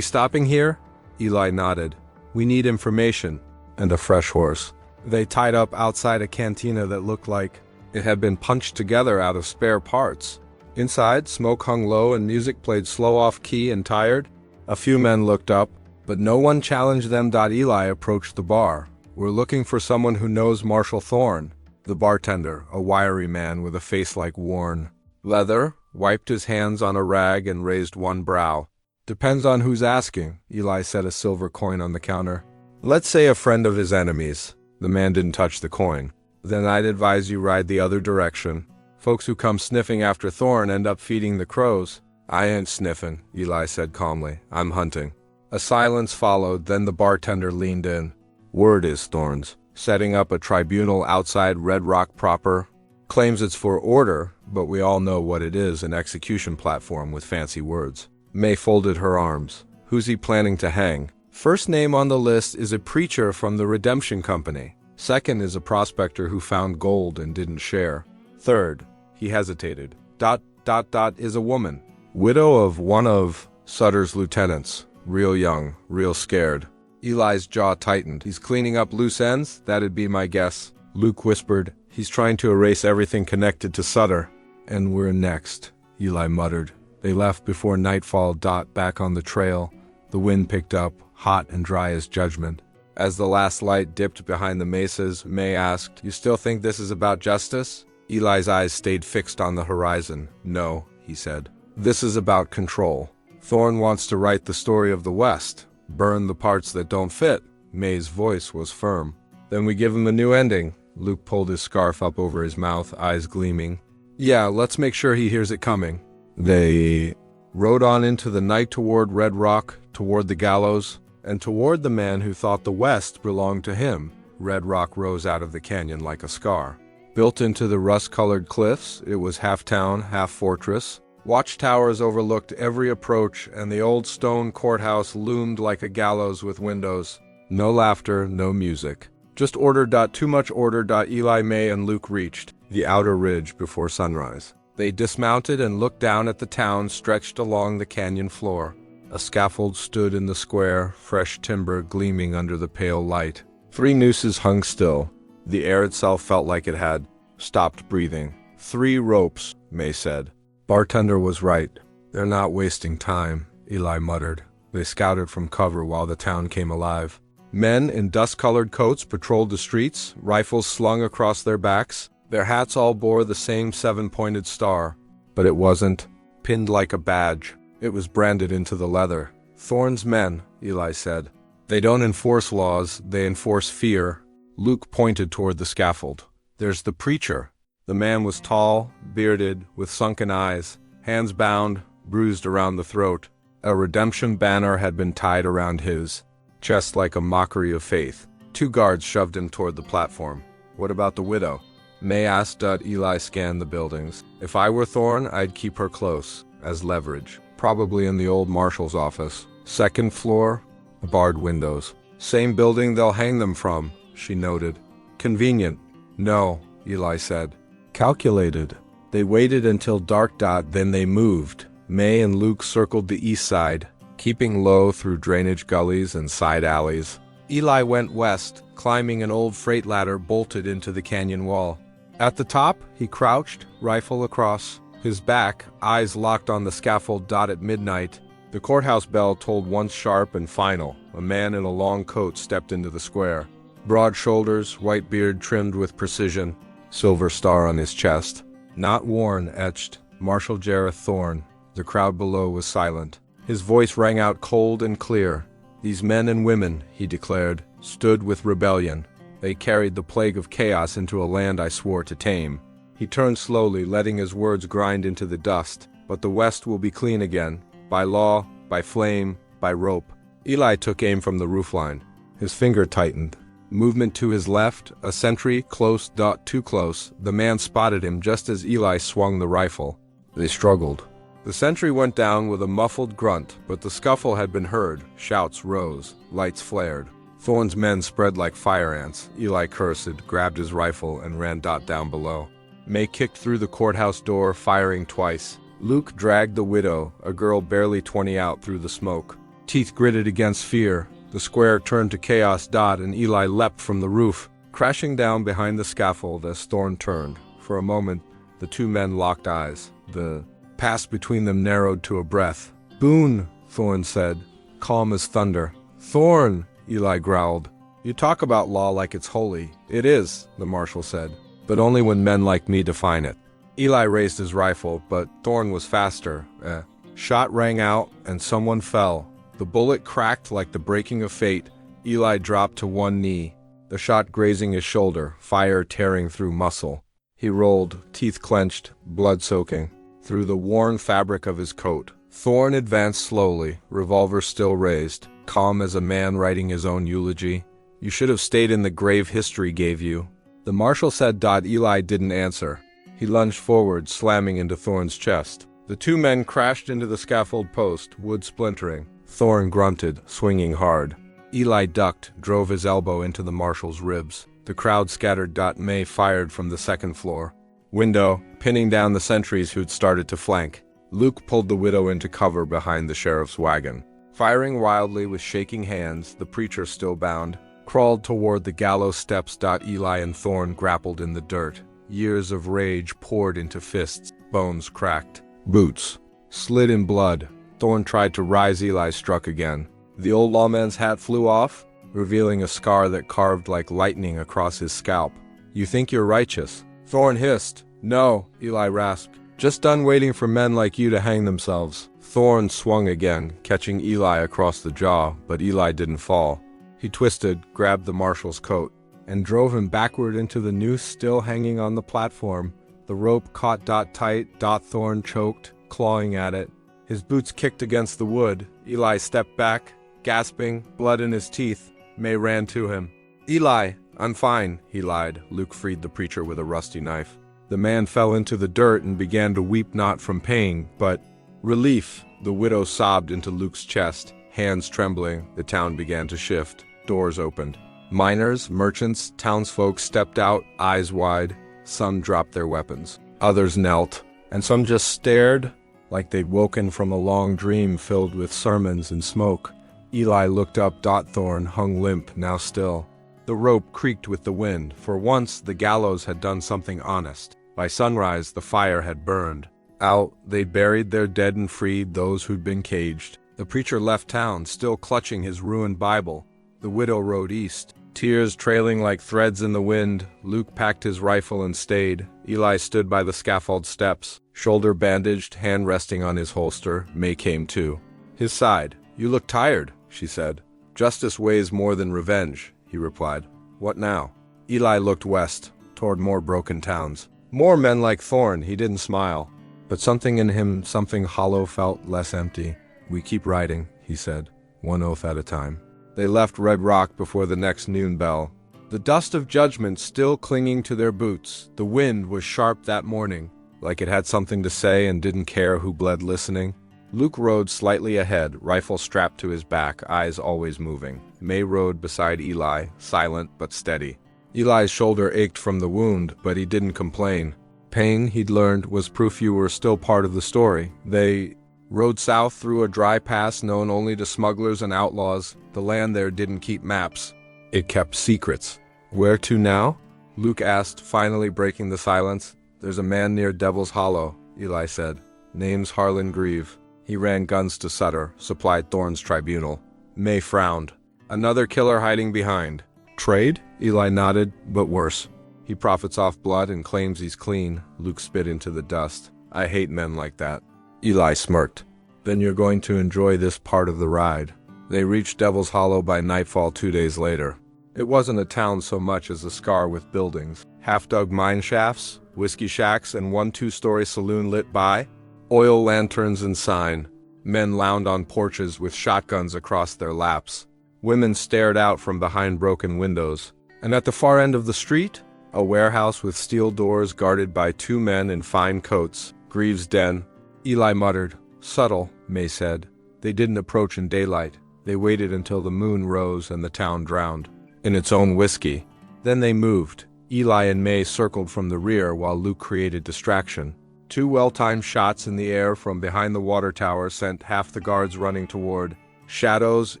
stopping here? Eli nodded. We need information. And a fresh horse. They tied up outside a cantina that looked like it had been punched together out of spare parts. Inside, smoke hung low and music played slow off key and tired. A few men looked up, but no one challenged them. Eli approached the bar. We're looking for someone who knows Marshal Thorne. The bartender, a wiry man with a face like worn leather, wiped his hands on a rag and raised one brow. Depends on who's asking, Eli set a silver coin on the counter. Let's say a friend of his enemies. The man didn't touch the coin. Then I'd advise you ride the other direction. Folks who come sniffing after Thorne end up feeding the crows. I ain't sniffing, Eli said calmly. I'm hunting. A silence followed, then the bartender leaned in. Word is Thorne's setting up a tribunal outside Red Rock proper. Claims it's for order, but we all know what it is, an execution platform with fancy words. May folded her arms. Who's he planning to hang? First name on the list is a preacher from the Redemption Company. Second is a prospector who found gold and didn't share. Third, he hesitated. Is a woman. Widow of one of Sutter's lieutenants. Real young, real scared. Eli's jaw tightened. He's cleaning up loose ends? That'd be my guess. Luke whispered. He's trying to erase everything connected to Sutter. And we're next, Eli muttered. They left before nightfall. Back on the trail. The wind picked up, hot and dry as judgment. As the last light dipped behind the mesas, May asked, You still think this is about justice? Eli's eyes stayed fixed on the horizon. No, he said. This is about control. Thorne wants to write the story of the West. Burn the parts that don't fit. May's voice was firm. Then we give him a new ending. Luke pulled his scarf up over his mouth, eyes gleaming. Yeah, let's make sure he hears it coming. They rode on into the night toward Red Rock, toward the gallows, and toward the man who thought the West belonged to him. Red Rock rose out of the canyon like a scar. Built into the rust-colored cliffs, it was half town, half fortress. Watchtowers overlooked every approach, and the old stone courthouse loomed like a gallows with windows. No laughter, no music. Just order. Too much order. Eli, May, and Luke reached the outer ridge before sunrise. They dismounted and looked down at the town stretched along the canyon floor. A scaffold stood in the square, fresh timber gleaming under the pale light. 3 nooses hung still. The air itself felt like it had stopped breathing. 3 ropes, May said. Bartender was right. They're not wasting time, Eli muttered. They scouted from cover while the town came alive. Men in dust-colored coats patrolled the streets, rifles slung across their backs. Their hats all bore the same 7-pointed star. But it wasn't pinned like a badge. It was branded into the leather. Thorne's men, Eli said. They don't enforce laws, they enforce fear. Luke pointed toward the scaffold. There's the preacher. The man was tall, bearded, with sunken eyes, hands bound, bruised around the throat. A redemption banner had been tied around his chest like a mockery of faith. 2 guards shoved him toward the platform. What about the widow? May asked. Eli scanned the buildings. If I were Thorne, I'd keep her close, as leverage. Probably in the old marshal's office. 2nd floor, barred windows. Same building they'll hang them from, she noted. Convenient. No, Eli said. Calculated. They waited until dark. Then they moved. May and Luke circled the east side, keeping low through drainage gullies and side alleys. Eli went west, climbing an old freight ladder bolted into the canyon wall. At the top, he crouched, rifle across, his back, eyes locked on the scaffold. At midnight, the courthouse bell tolled once sharp and final. A man in a long coat stepped into the square. Broad shoulders, white beard trimmed with precision, silver star on his chest. Not worn, etched, Marshal Jareth Thorne. The crowd below was silent. His voice rang out cold and clear. These men and women, he declared, stood with rebellion. They carried the plague of chaos into a land I swore to tame. He turned slowly, letting his words grind into the dust. But the West will be clean again, by law, by flame, by rope. Eli took aim from the roofline. His finger tightened. Movement to his left, a sentry, close. Too close. The man spotted him just as Eli swung the rifle. They struggled. The sentry went down with a muffled grunt, but the scuffle had been heard. Shouts rose. Lights flared. Thorne's men spread like fire ants. Eli cursed, grabbed his rifle, and ran down below. May kicked through the courthouse door, firing twice. Luke dragged the widow, a girl barely 20, out through the smoke. Teeth gritted against fear. The square turned to chaos. And Eli leapt from the roof, crashing down behind the scaffold as Thorne turned. For a moment, the two men locked eyes. The past between them narrowed to a breath. "Boone," Thorne said, calm as thunder. "Thorne," Eli growled. "You talk about law like it's holy." "It is," the marshal said, "but only when men like me define it." Eli raised his rifle, but Thorne was faster. A shot rang out, and someone fell. The bullet cracked like the breaking of fate. Eli dropped to one knee, the shot grazing his shoulder, fire tearing through muscle. He rolled, teeth clenched, blood soaking, through the worn fabric of his coat. Thorne advanced slowly, revolver still raised, calm as a man writing his own eulogy. "You should have stayed in the grave history gave you." The marshal said. Eli didn't answer. He lunged forward, slamming into Thorne's chest. The two men crashed into the scaffold post, wood splintering. Thorne grunted, swinging hard. Eli ducked, drove his elbow into the marshal's ribs. The crowd scattered. May fired from the second floor window, pinning down the sentries who'd started to flank. Luke pulled the widow into cover behind the sheriff's wagon. Firing wildly with shaking hands, the preacher, still bound, crawled toward the gallows steps. Eli and Thorne grappled in the dirt. Years of rage poured into fists. Bones cracked. Boots slid in blood. Thorne tried to rise. Eli struck again. The old lawman's hat flew off, revealing a scar that carved like lightning across his scalp. "You think you're righteous?" Thorne hissed. "No," Eli rasped. "Just done waiting for men like you to hang themselves." Thorne swung again, catching Eli across the jaw, but Eli didn't fall. He twisted, grabbed the marshal's coat, and drove him backward into the noose still hanging on the platform. The rope caught tight. Thorne choked, clawing at it. His boots kicked against the wood. Eli stepped back, gasping, blood in his teeth. May ran to him. "Eli, I'm fine," he lied. Luke freed the preacher with a rusty knife. The man fell into the dirt and began to weep, not from pain, but relief. The widow sobbed into Luke's chest. Hands trembling, the town began to shift. Doors opened. Miners, merchants, townsfolk stepped out, eyes wide. Some dropped their weapons. Others knelt, and some just stared, like they'd woken from a long dream filled with sermons and smoke. Eli looked up. Thorne hung limp, now still. The rope creaked with the wind. For once, the gallows had done something honest. By sunrise, the fire had burned out. They'd buried their dead and freed those who'd been caged. The preacher left town, still clutching his ruined Bible. The widow rode east, tears trailing like threads in the wind. Luke packed his rifle and stayed. Eli stood by the scaffold steps, shoulder bandaged, hand resting on his holster. May came too. His side. "You look tired," she said. "Justice weighs more than revenge," he replied. "What now?" Eli looked west, toward more broken towns. More men like Thorne. He didn't smile, but something in him, something hollow, felt less empty. "We keep riding," he said, one oath at a time. They left Red Rock before the next noon bell, the dust of judgment still clinging to their boots. The wind was sharp that morning, like it had something to say and didn't care who bled listening. Luke rode slightly ahead, rifle strapped to his back, eyes always moving. May rode beside Eli, silent but steady. Eli's shoulder ached from the wound, but he didn't complain. pain, he'd learned, was proof you were still part of the story. They rode south through a dry pass known only to smugglers and outlaws. The land there didn't keep maps. It kept secrets. Where to now? Luke asked, finally breaking the silence. There's a man near Devil's Hollow, Eli said. Name's Harlan Grieve. He ran guns to Sutter, supplied Thorne's tribunal. May frowned. Another killer hiding behind. Trade? Eli nodded, but worse. He profits off blood and claims he's clean. Luke spit into the dust. I hate men like that. Eli smirked. Then you're going to enjoy this part of the ride. They reached Devil's Hollow by nightfall 2 days later. It wasn't a town so much as a scar with buildings. Half-dug mine shafts, whiskey shacks, and one 2-story saloon lit by oil lanterns and sign. Men lounged on porches with shotguns across their laps. Women stared out from behind broken windows. And at the far end of the street, a warehouse with steel doors guarded by 2 men in fine coats. Grieve's den. Eli muttered. Subtle, May said. They didn't approach in daylight. They waited until the moon rose and the town drowned in its own whiskey. Then they moved. Eli and May circled from the rear while Luke created distraction. 2 well-timed shots in the air from behind the water tower sent half the guards running toward shadows.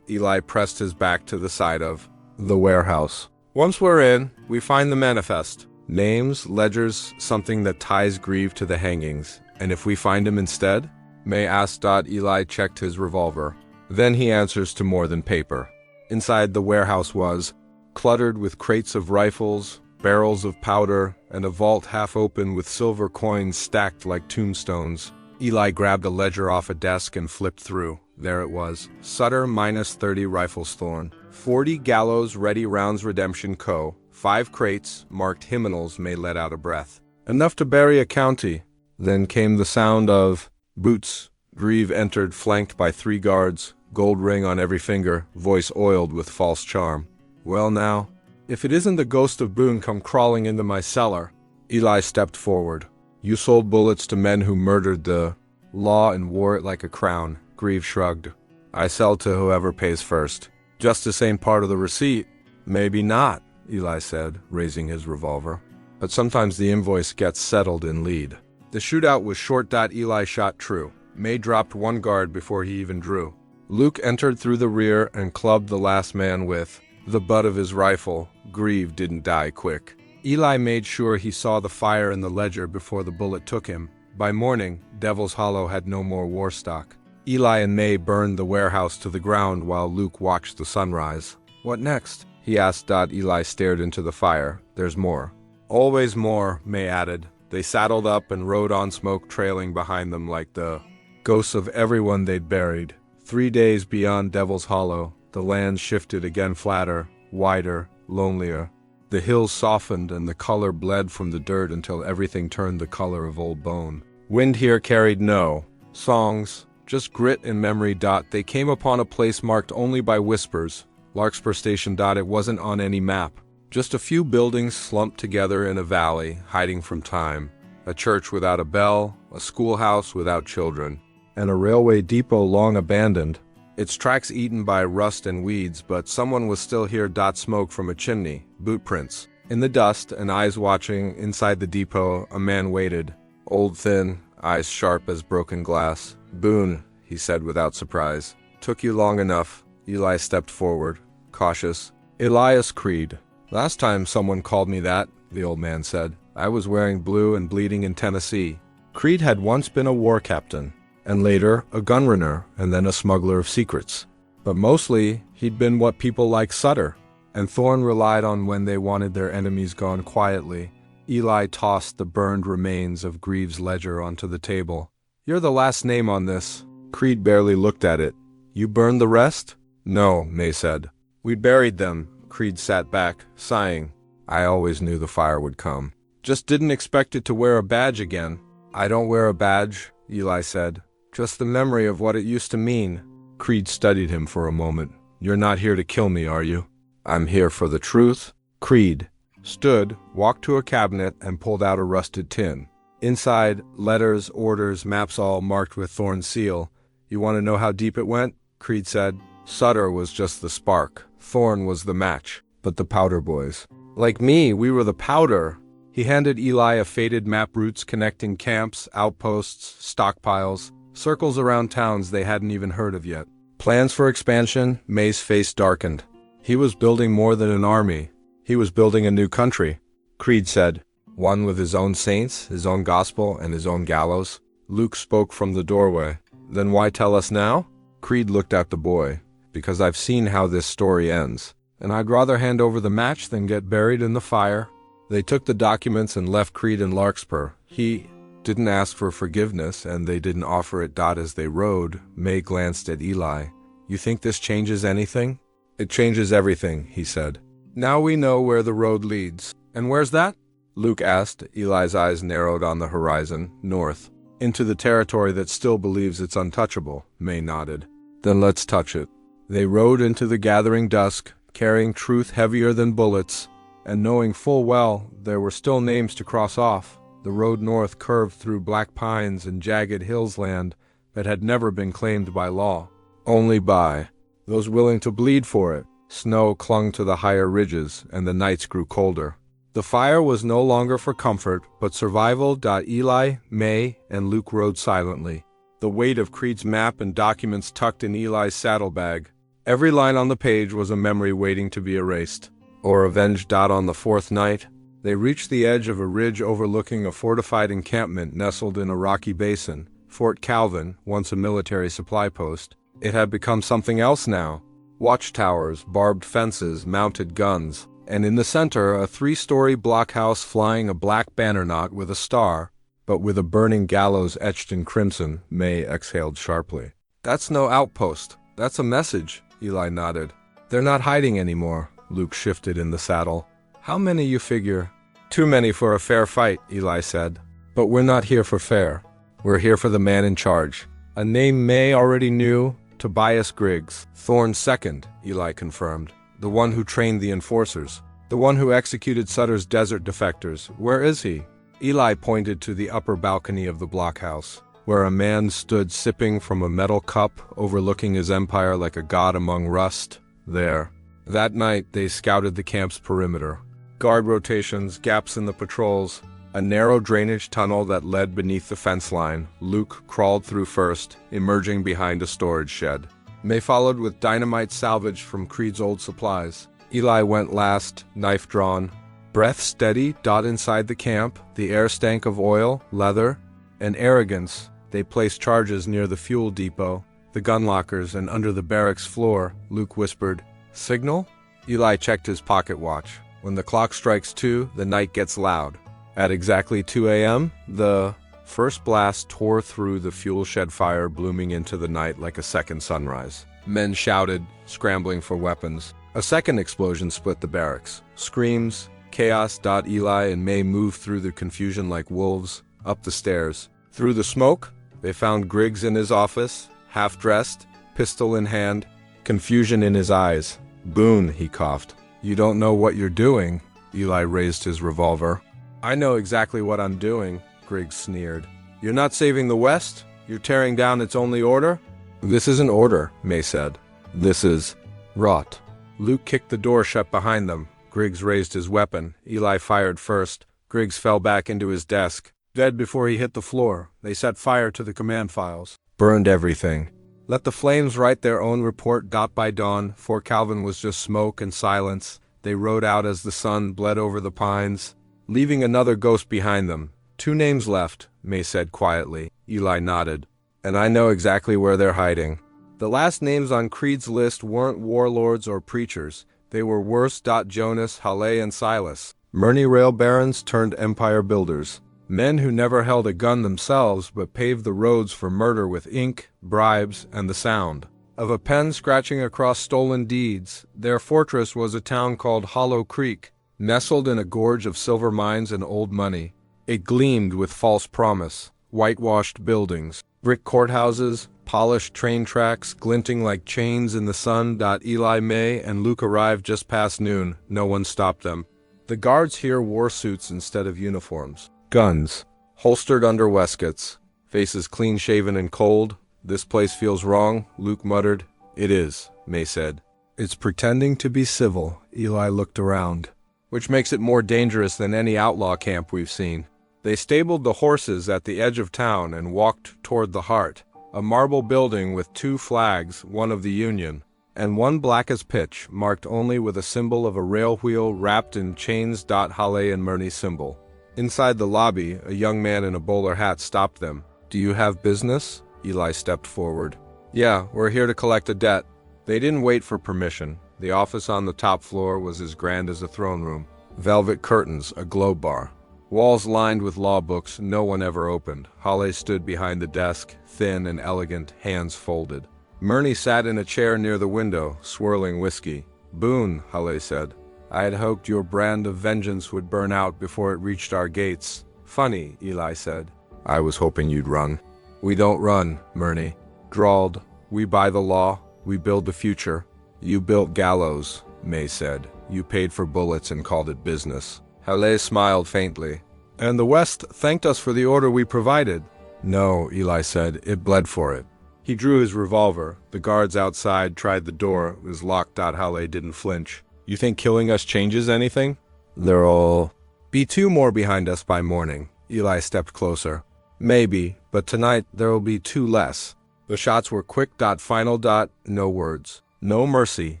Eli pressed his back to the side of the warehouse. Once we're in, we find the manifest. Names, ledgers, something that ties Grieve to the hangings. And if we find him instead? May asked. Eli checked his revolver. Then he answers to more than paper. Inside the warehouse was cluttered with crates of rifles, barrels of powder, and a vault half open with silver coins stacked like tombstones. Eli grabbed a ledger off a desk and flipped through. There it was. Sutter -30 rifles Thorne. 40 gallows ready rounds Redemption Co. 5 crates, marked hymnals. May let out a breath. Enough to bury a county. Then came the sound of boots. Grieve entered, flanked by 3 guards, gold ring on every finger, voice oiled with false charm. Well now, if it isn't the ghost of Boone come crawling into my cellar. Eli stepped forward. You sold bullets to men who murdered the law and wore it like a crown. Grieve shrugged. I sell to whoever pays first. Justice ain't part of the receipt. Maybe not, Eli said, raising his revolver. But sometimes the invoice gets settled in lead. The shootout was short. Eli shot true. May dropped 1 guard before he even drew. Luke entered through the rear and clubbed the last man with the butt of his rifle. Grieve didn't die quick. Eli made sure he saw the fire in the ledger before the bullet took him. By morning, Devil's Hollow had no more war stock. Eli and May burned the warehouse to the ground while Luke watched the sunrise. What next? He asked. Eli stared into the fire. There's more. Always more, May added. They saddled up and rode on, smoke trailing behind them like the ghosts of everyone they'd buried. 3 days beyond Devil's Hollow, the land shifted again, flatter, wider, lonelier. The hills softened and the color bled from the dirt until everything turned the color of old bone. Wind here carried no songs, just grit and memory. They came upon a place marked only by whispers. Larkspur Station. It wasn't on any map. Just a few buildings slumped together in a valley, hiding from time. A church without a bell, a schoolhouse without children, and a railway depot long abandoned. Its tracks eaten by rust and weeds, but someone was still here. Smoke from a chimney, boot prints. In the dust, and eyes watching. Inside the depot, a man waited. Old, thin, eyes sharp as broken glass. Boone, he said without surprise. Took you long enough. Eli stepped forward, cautious. Elias Creed. Last time someone called me that, the old man said. I was wearing blue and bleeding in Tennessee. Creed had once been a war captain, and later a gunrunner, and then a smuggler of secrets. But mostly, he'd been what people like Sutter, and Thorne relied on when they wanted their enemies gone quietly. Eli tossed the burned remains of Grieve's ledger onto the table. You're the last name on this. Creed barely looked at it. You burned the rest? No, May said. We buried them. Creed sat back, sighing. I always knew the fire would come. Just didn't expect it to wear a badge again. I don't wear a badge, Eli said. Just the memory of what it used to mean. Creed studied him for a moment. You're not here to kill me, are you? I'm here for the truth. Creed stood, walked to a cabinet, and pulled out a rusted tin. Inside, letters, orders, maps all marked with Thorne's seal. You want to know how deep it went? Creed said. Sutter was just the spark. Thorne was the match. But the powder boys. Like me, we were the powder. He handed Eli a faded map, routes connecting camps, outposts, stockpiles, circles around towns they hadn't even heard of yet. Plans for expansion. May's face darkened. He was building more than an army. He was building a new country, Creed said. One with his own saints, his own gospel, and his own gallows. Luke spoke from the doorway. Then why tell us now? Creed looked at the boy. Because I've seen how this story ends, and I'd rather hand over the match than get buried in the fire. They took the documents and left Creed in Larkspur. He didn't ask for forgiveness, and they didn't offer it. As they rode, May glanced at Eli. You think this changes anything? It changes everything, he said. Now we know where the road leads. And where's that? Luke asked. Eli's eyes narrowed on the horizon, north. Into the territory that still believes it's untouchable, May nodded. Then let's touch it. They rode into the gathering dusk, carrying truth heavier than bullets, and knowing full well there were still names to cross off. The road north curved through black pines and jagged hillsland that had never been claimed by law, only by those willing to bleed for it. Snow clung to the higher ridges, and the nights grew colder. The fire was no longer for comfort, but survival. Eli, May, and Luke rode silently, the weight of Creed's map and documents tucked in Eli's saddlebag. Every line on the page was a memory waiting to be erased or avenged. On the fourth night, they reached the edge of a ridge overlooking a fortified encampment nestled in a rocky basin. Fort Calvin, once a military supply post, it had become something else now. Watchtowers, barbed fences, mounted guns, and in the center a 3-story blockhouse flying a black banner, not with a star, but with a burning gallows etched in crimson. May exhaled sharply. That's no outpost. That's a message, Eli nodded. They're not hiding anymore. Luke shifted in the saddle. How many you figure? Too many for a fair fight, Eli said. But we're not here for fair. We're here for the man in charge. A name May already knew, Tobias Griggs. Thorne's second, Eli confirmed. The one who trained the enforcers. The one who executed Sutter's desert defectors. Where is he? Eli pointed to the upper balcony of the blockhouse, where a man stood sipping from a metal cup, overlooking his empire like a god among rust. There. That night, they scouted the camp's perimeter. Guard rotations, gaps in the patrols, a narrow drainage tunnel that led beneath the fence line. Luke crawled through first, emerging behind a storage shed. May followed with dynamite salvaged from Creed's old supplies. Eli went last, knife drawn. Breath steady. Inside the camp, the air stank of oil, leather, and arrogance. They placed charges near the fuel depot, the gun lockers, and under the barracks floor. Luke whispered, "Signal?" Eli checked his pocket watch. When the clock strikes 2, the night gets loud. At exactly 2 a.m., the first blast tore through the fuel shed, fire blooming into the night like a second sunrise. Men shouted, scrambling for weapons. A second explosion split the barracks. Screams, chaos. Eli and May moved through the confusion like wolves, up the stairs. Through the smoke, they found Griggs in his office, half-dressed, pistol in hand, confusion in his eyes. "Boone," he coughed. "You don't know what you're doing." Eli raised his revolver. "I know exactly what I'm doing," Griggs sneered. "You're not saving the West? You're tearing down its only order?" "This isn't order," May said. "This is rot." Luke kicked the door shut behind them. Griggs raised his weapon. Eli fired first. Griggs fell back into his desk, dead before he hit the floor. They set fire to the command files. Burned everything. Let the flames write their own report. By dawn, Fort Calvin was just smoke and silence. They rode out as the sun bled over the pines, leaving another ghost behind them. 2 names left, May said quietly. Eli nodded. And I know exactly where they're hiding. The last names on Creed's list weren't warlords or preachers. They were worse. Jonas, Halle, and Silas. Murney rail barons turned empire builders. Men who never held a gun themselves but paved the roads for murder with ink, bribes, and the sound of a pen scratching across stolen deeds. Their fortress was a town called Hollow Creek, nestled in a gorge of silver mines and old money. It gleamed with false promise. Whitewashed buildings, brick courthouses, polished train tracks glinting like chains in the sun. Eli, May, and Luke arrived just past noon. No one stopped them. The guards here wore suits instead of uniforms. Guns, holstered under waistcoats, faces clean-shaven and cold. "This place feels wrong," Luke muttered. "It is," May said. "It's pretending to be civil." Eli looked around. which makes it more dangerous than any outlaw camp we've seen. They stabled the horses at the edge of town and walked toward the heart, a marble building with 2 flags, one of the Union, and one black as pitch, marked only with a symbol of a rail wheel wrapped in chains. Halle and Murney symbol. Inside the lobby, a young man in a bowler hat stopped them. "Do you have business?" Eli stepped forward. "Yeah, we're here to collect a debt." They didn't wait for permission. The office on the top floor was as grand as a throne room. Velvet curtains, a globe bar. Walls lined with law books no one ever opened. Halle stood behind the desk, thin and elegant, hands folded. Murney sat in a chair near the window, swirling whiskey. "Boone," Halle said. "I had hoped your brand of vengeance would burn out before it reached our gates." "Funny," Eli said. "I was hoping you'd run." "We don't run," Murney drawled. "We buy the law. We build the future." "You built gallows," May said. "You paid for bullets and called it business." Halle smiled faintly. "And the West thanked us for the order we provided." "No," Eli said. "It bled for it." He drew his revolver. The guards outside tried the door. It was locked. Halle didn't flinch. "You think killing us changes anything?" "There'll be 2 more behind us by morning." Eli stepped closer. "Maybe, but tonight there'll be 2 less." The shots were quick. Final. No words. No mercy.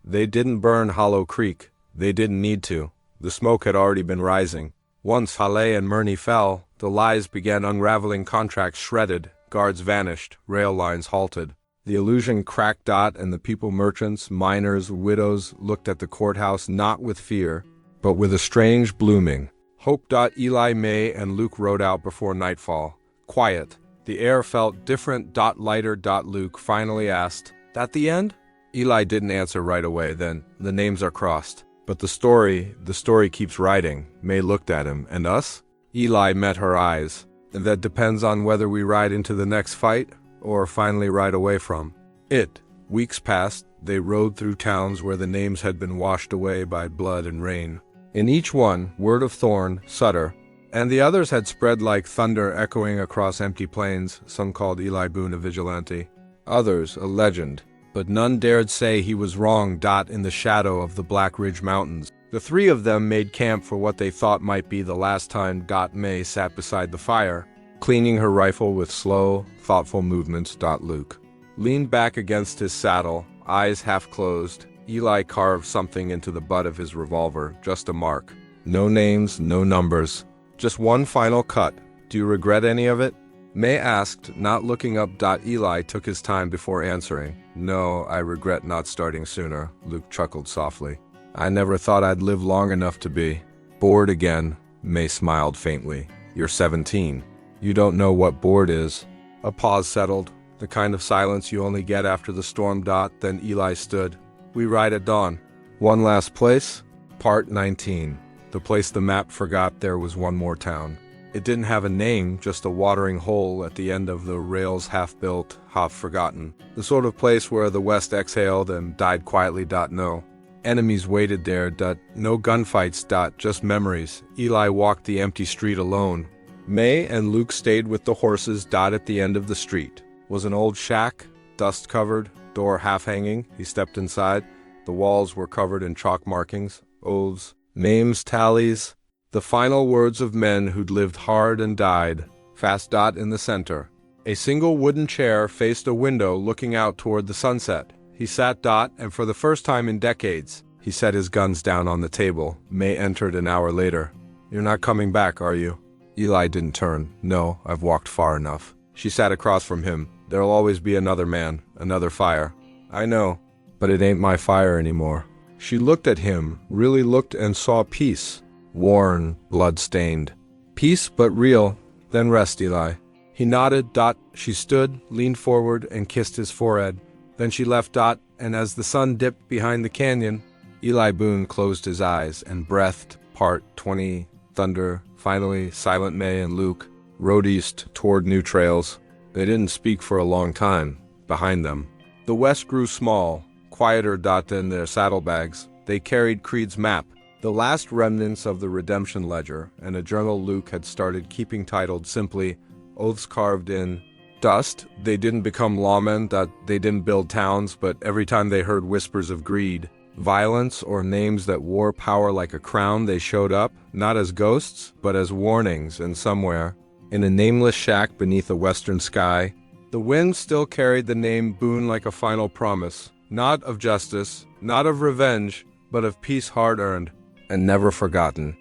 They didn't burn Hollow Creek. They didn't need to. The smoke had already been rising. Once Halle and Murney fell, the lies began unraveling, contracts shredded, guards vanished, rail lines halted. The illusion cracked. And the people, merchants, miners, widows, looked at the courthouse not with fear, but with a strange blooming hope. Eli, May, and Luke rode out before nightfall. Quiet. The air felt different. Lighter. Luke finally asked, "That the end?" Eli didn't answer right away. Then, "The names are crossed. But the story keeps writing." May looked at him. "And us?" Eli met her eyes. "That depends on whether we ride into the next fight, or finally ride away from it." Weeks passed. They rode through towns where the names had been washed away by blood and rain. In each one, word of Thorn, Sutter, and the others had spread like thunder, echoing across empty plains. Some called Eli Boone a vigilante, others a legend, but none dared say he was wrong. In the shadow of the Black Ridge Mountains, the 3 of them made camp for what they thought might be the last time. May sat beside the fire, cleaning her rifle with slow, thoughtful movements. Luke leaned back against his saddle, eyes half closed. Eli carved something into the butt of his revolver, just a mark. No names, no numbers, just one final cut. "Do you regret any of it?" May asked, not looking up. Eli took his time before answering. "No, I regret not starting sooner." Luke chuckled softly. "I never thought I'd live long enough to be bored again." May smiled faintly. "You're 17. You don't know what bored is." A pause settled, the kind of silence you only get after the storm. Then Eli stood. "We ride at dawn." "One last place?" Part 19. The place the map forgot there was one more town. It didn't have a name, just a watering hole at the end of the rails, half-built, half-forgotten. The sort of place where the West exhaled and died quietly. No enemies waited there. No gunfights. Just memories. Eli walked the empty street alone. May and Luke stayed with the horses. At the end of the street was an old shack, dust-covered, door half-hanging. He stepped inside. The walls were covered in chalk markings, oaths, names, tallies, the final words of men who'd lived hard and died fast. In the center, a single wooden chair faced a window looking out toward the sunset. He sat. And for the first time in decades, he set his guns down on the table. May entered an hour later. "You're not coming back, are you?" Eli didn't turn. "No, I've walked far enough." She sat across from him. "There'll always be another man, another fire." "I know, but it ain't my fire anymore." She looked at him, really looked, and saw peace. Worn, blood-stained. "Peace, but real. Then rest, Eli." He nodded. She stood, leaned forward, and kissed his forehead. Then she left. And as the sun dipped behind the canyon, Eli Boone closed his eyes and breathed. Part 20. Thunder. Finally, silent May and Luke rode east toward new trails. They didn't speak for a long time. Behind them, the West grew small, quieter. Than their saddlebags. They carried Creed's map, the last remnants of the redemption ledger, and a journal Luke had started keeping titled simply, "Oaths Carved in Dust." They didn't become lawmen. They didn't build towns, but every time they heard whispers of greed, violence, or names that wore power like a crown. They showed up, not as ghosts, but as warnings, and somewhere, in a nameless shack beneath a western sky, the wind still carried the name Boone like a final promise, not of justice, not of revenge, but of peace hard-earned and never forgotten.